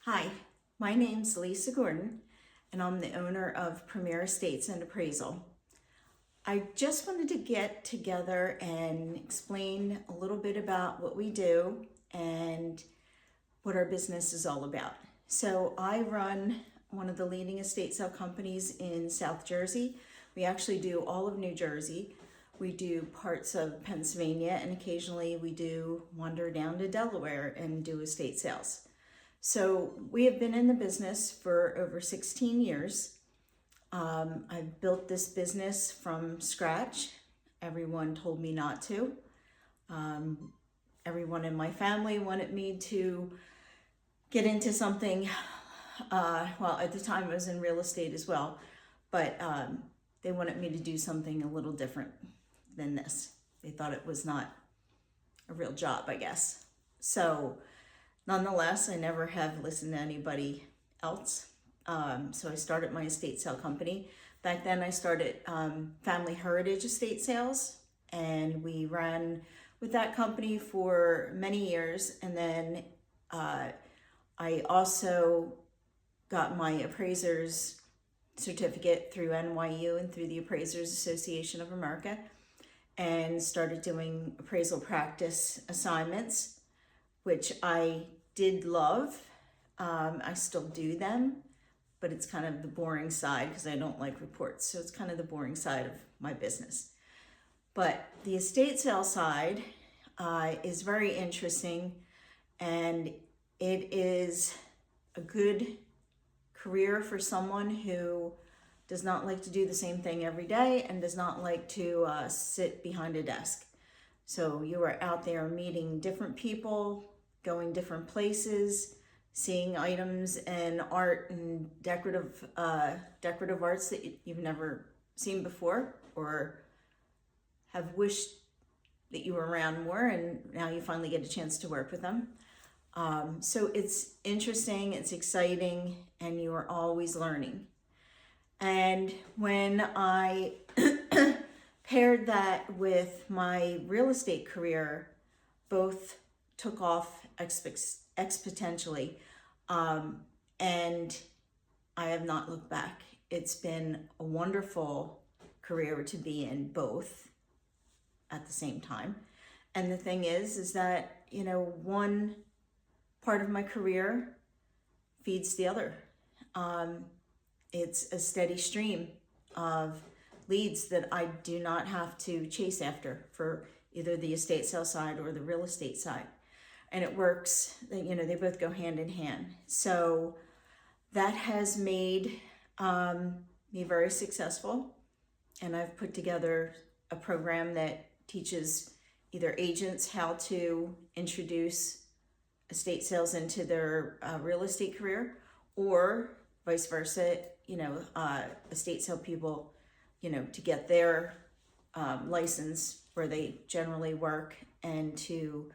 Hi, my name's Lisa Gordon, and I'm the owner of Premier Estates and Appraisal. I just wanted to get together and explain a little bit about what we do and what our business is all about. So I run one of the leading estate sale companies in South Jersey. We actually do all of New Jersey. We do parts of Pennsylvania, and occasionally we do wander down to Delaware and do estate sales. So we have been in the business for over 16 years. I've built this business from scratch. Everyone told me not to. Everyone in my family wanted me to get into something. Well, at the time I was in real estate as well, but they wanted me to do something a little different than this. They thought it was not a real job, I guess. So nonetheless, I never have listened to anybody else. So I started my estate sale company. Back then I started Family Heritage Estate Sales, and we ran with that company for many years. And then I also got my appraiser's certificate through NYU and through the Appraisers Association of America, and started doing appraisal practice assignments, which I did love. I still do them, but it's kind of the boring side because I don't like reports. So it's kind of the boring side of my business. But the estate sale side is very interesting, and it is a good career for someone who does not like to do the same thing every day and does not like to sit behind a desk. So you are out there meeting different people, going different places, seeing items and art and decorative arts that you've never seen before or have wished that you were around more, and now you finally get a chance to work with them. So it's interesting, it's exciting, and you are always learning. And when I paired that with my real estate career, both took off exponentially, and I have not looked back. It's been a wonderful career to be in both at the same time. And the thing is that, one part of my career feeds the other. It's a steady stream of leads that I do not have to chase after for either the estate sale side or the real estate side. And it works, they both go hand in hand. So that has made me very successful. And I've put together a program that teaches either agents how to introduce estate sales into their real estate career, or vice versa, estate sale people, to get their license where they generally work and to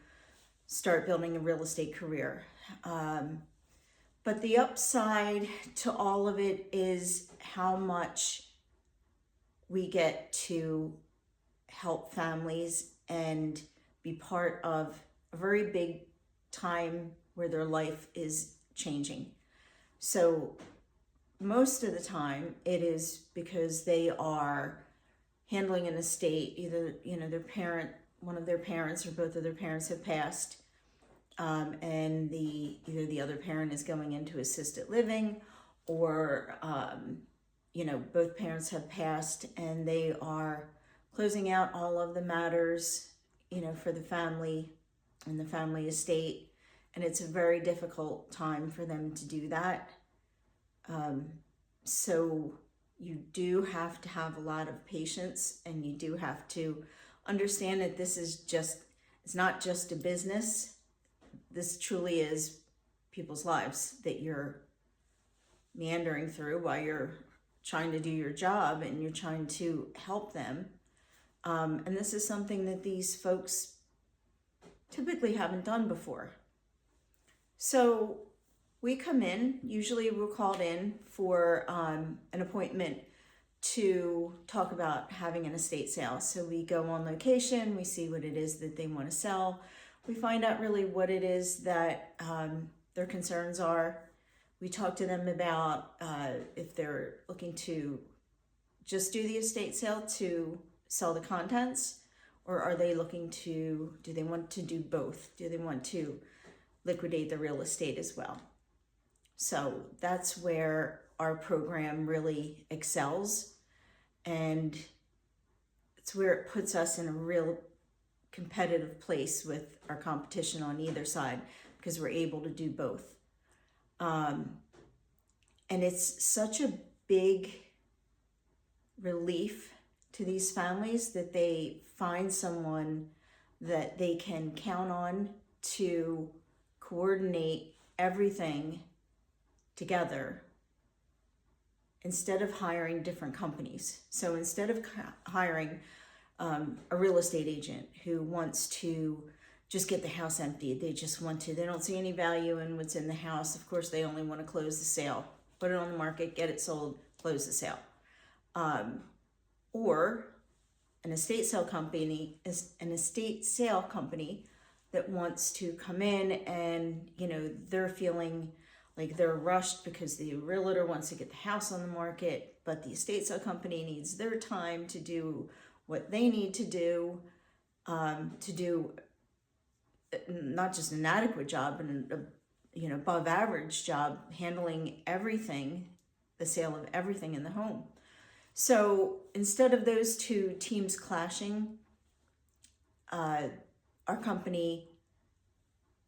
start building a real estate career. But the upside to all of it is how much we get to help families and be part of a very big time where their life is changing. So most of the time it is because they are handling an estate, either one of their parents or both of their parents have passed, and either the other parent is going into assisted living, or both parents have passed and they are closing out all of the matters for the family and the family estate, and it's a very difficult time for them to do that. So you do have to have a lot of patience, and you do have to understand that it's not just a business. This truly is people's lives that you're meandering through while you're trying to do your job and you're trying to help them. And this is something that these folks typically haven't done before. So we come in, usually we're called in for an appointment to talk about having an estate sale. So we go on location, we see what it is that they want to sell. We find out really what it is that their concerns are, We talk to them about if they're looking to just do the estate sale to sell the contents, or are they looking to, do they want to do both? Do they want to liquidate the real estate as well? So that's where our program really excels, and it's where it puts us in a real competitive place with our competition on either side, because we're able to do both. And it's such a big relief to these families that they find someone that they can count on to coordinate everything together, instead of hiring different companies. So instead of hiring a real estate agent who wants to just get the house emptied, they don't see any value in what's in the house. Of course, they only want to close the sale, put it on the market, get it sold, close the sale. Or an estate sale company that wants to come in and, they're feeling like they're rushed because the realtor wants to get the house on the market, but the estate sale company needs their time to do what they need to do not just an adequate job, and above average job handling everything, the sale of everything in the home. So instead of those two teams clashing, our company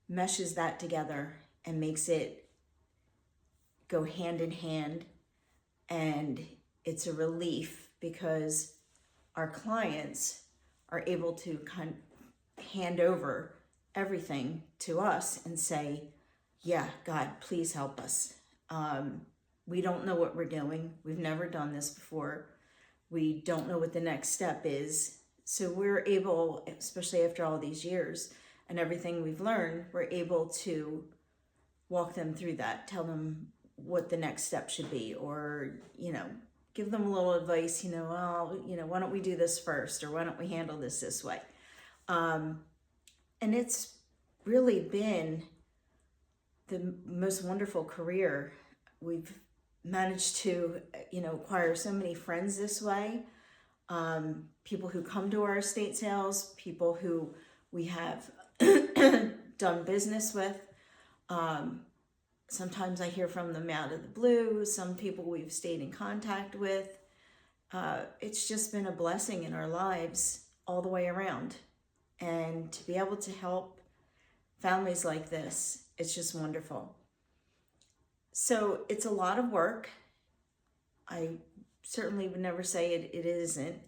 meshes that together and makes it go hand in hand, and it's a relief because our clients are able to hand over everything to us and say, yeah, God, please help us. We don't know what we're doing. We've never done this before. We don't know what the next step is. So we're able, especially after all these years and everything we've learned, we're able to walk them through that, tell them what the next step should be, or, give them a little advice, why don't we do this first, or why don't we handle this way? And it's really been the most wonderful career. We've managed to, acquire so many friends this way. People who come to our estate sales, people who we have done business with. Sometimes I hear from them out of the blue, some people we've stayed in contact with. It's just been a blessing in our lives all the way around. And to be able to help families like this, it's just wonderful. So it's a lot of work. I certainly would never say it isn't,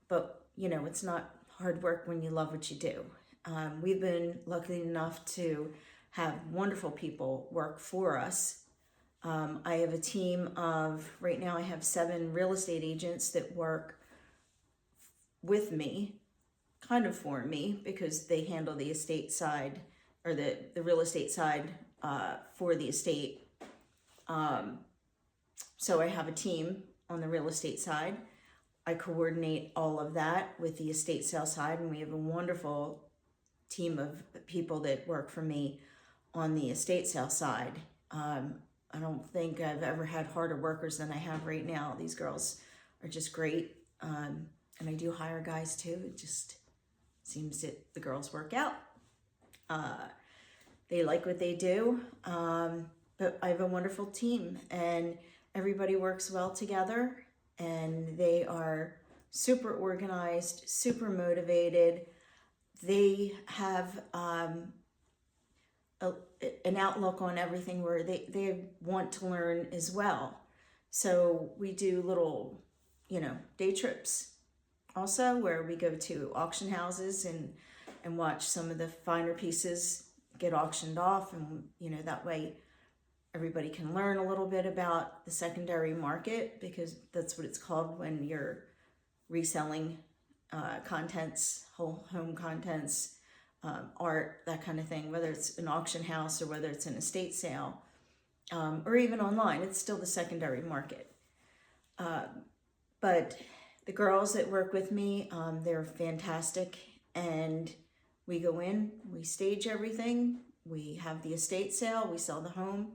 but it's not hard work when you love what you do. We've been lucky enough to have wonderful people work for us. I have a team of, right now I have 7 real estate agents that work with me, kind of for me, because they handle the estate side, or the real estate side for the estate. So I have a team on the real estate side. I coordinate all of that with the estate sale side, and we have a wonderful team of people that work for me on the estate sale side. I don't think I've ever had harder workers than I have right now. These girls are just great. And I do hire guys too. It just seems that the girls work out. They like what they do. But I have a wonderful team, and everybody works well together, and they are super organized, super motivated. They have an outlook on everything where they want to learn as well. So we do little, day trips also, where we go to auction houses and watch some of the finer pieces get auctioned off, and that way everybody can learn a little bit about the secondary market, because that's what it's called when you're reselling contents, whole home contents, art, that kind of thing, whether it's an auction house or whether it's an estate sale, or even online. It's still the secondary market. But the girls that work with me, they're fantastic, and we go in, we stage everything, we have the estate sale, we sell the home,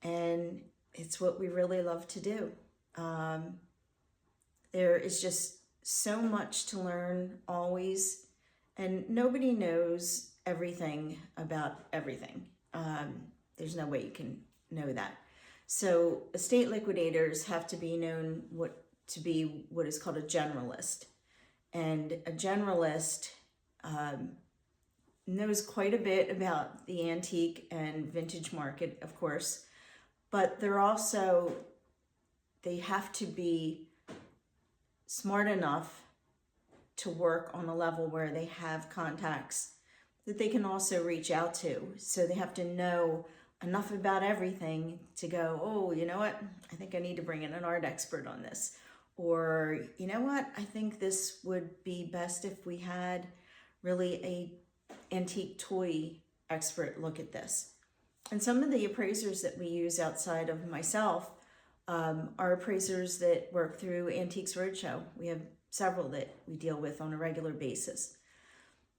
and it's what we really love to do. There is just so much to learn always, and nobody knows everything about everything. There's no way you can know that. So estate liquidators have to be known to be what is called a generalist. And a generalist knows quite a bit about the antique and vintage market, of course, but they have to be smart enough to work on a level where they have contacts that they can also reach out to. So they have to know enough about everything to go, oh, you know what? I think I need to bring in an art expert on this. Or, you know what? I think this would be best if we had really a antique toy expert look at this. And some of the appraisers that we use outside of myself are appraisers that work through Antiques Roadshow. We have several that we deal with on a regular basis.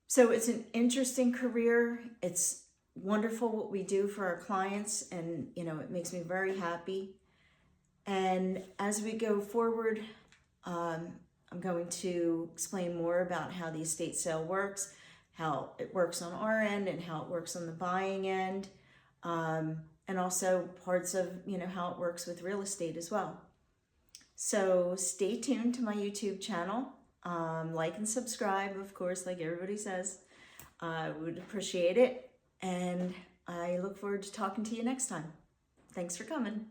So it's an interesting career. It's wonderful what we do for our clients, and it makes me very happy. And as we go forward, I'm going to explain more about how the estate sale works, how it works on our end and how it works on the buying end, and also parts of how it works with real estate as well. So stay tuned to my YouTube channel. Like and subscribe, of course, like everybody says. I would appreciate it. And I look forward to talking to you next time. Thanks for coming.